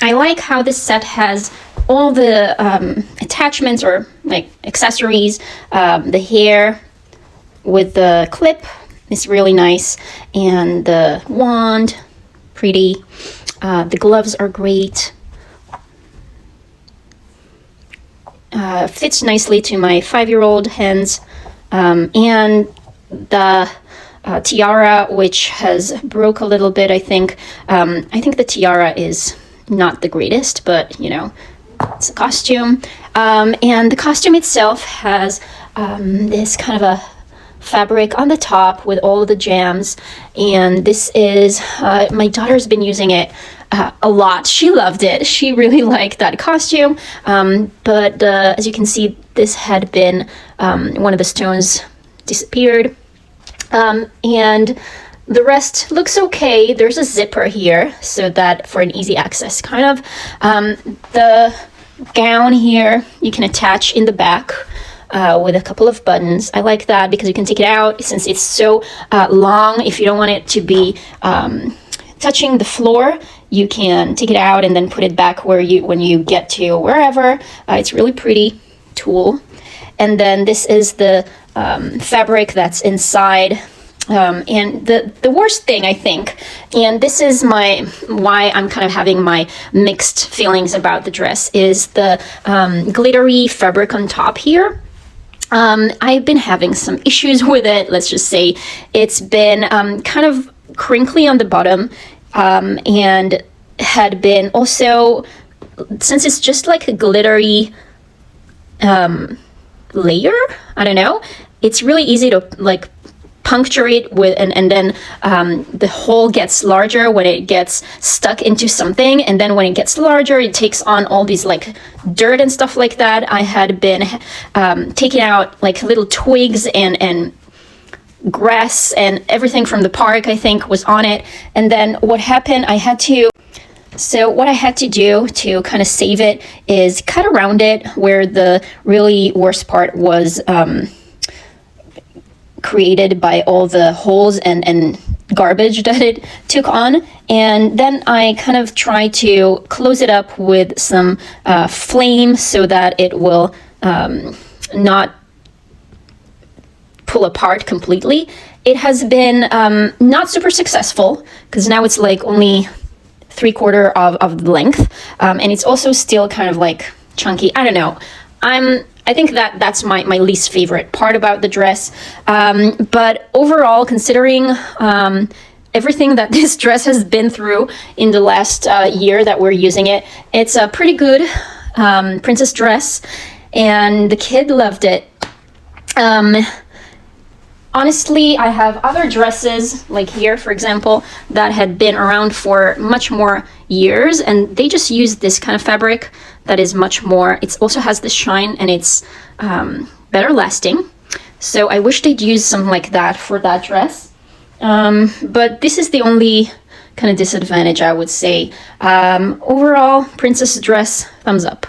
I like how this set has all the attachments or like accessories. The hair with the clip is really nice, and the wand, pretty. The gloves are great. Fits nicely to my 5-year-old hands, and the tiara, which has broke a little bit, I think. I think the tiara is not the greatest, but you know, it's a costume. And the costume itself has this kind of a fabric on the top with all the jams, and this is my daughter's been using it a lot. She loved it. She really liked that costume, but as you can see, this had been one of the stones disappeared, and the rest looks okay. There's a zipper here so that for an easy access kind of. The gown here you can attach in the back with a couple of buttons. I like that because you can take it out since it's so long. If you don't want it to be touching the floor, you can take it out and then put it back where when you get to wherever. It's really pretty tool. And then this is the fabric that's inside. And the worst thing, I think, and this is why I'm kind of having my mixed feelings about the dress, is the glittery fabric on top here. I've been having some issues with it. Let's just say it's been kind of crinkly on the bottom, and had been also, since it's just like a glittery layer, I don't know, it's really easy to like puncture it with, and then the hole gets larger when it gets stuck into something, and then when it gets larger it takes on all these like dirt and stuff like that. I had been taking out like little twigs and grass and everything from the park, I think, was on it. And then what happened, what I had to do to kind of save it is cut around it where the really worst part was created by all the holes and garbage that it took on. And then I kind of try to close it up with some flame so that it will not pull apart completely. It has been not super successful because now it's like only 3/4 of the length, and it's also still kind of like chunky. I don't know. I think that's my least favorite part about the dress. But overall, considering everything that this dress has been through in the last year that we're using it, it's a pretty good princess dress, and the kid loved it. Honestly, I have other dresses, like here, for example, that had been around for much more years, and they just use this kind of fabric that is much more, it also has the shine, and it's better lasting. So I wish they'd use something like that for that dress. But this is the only kind of disadvantage, I would say. Overall, princess dress, thumbs up.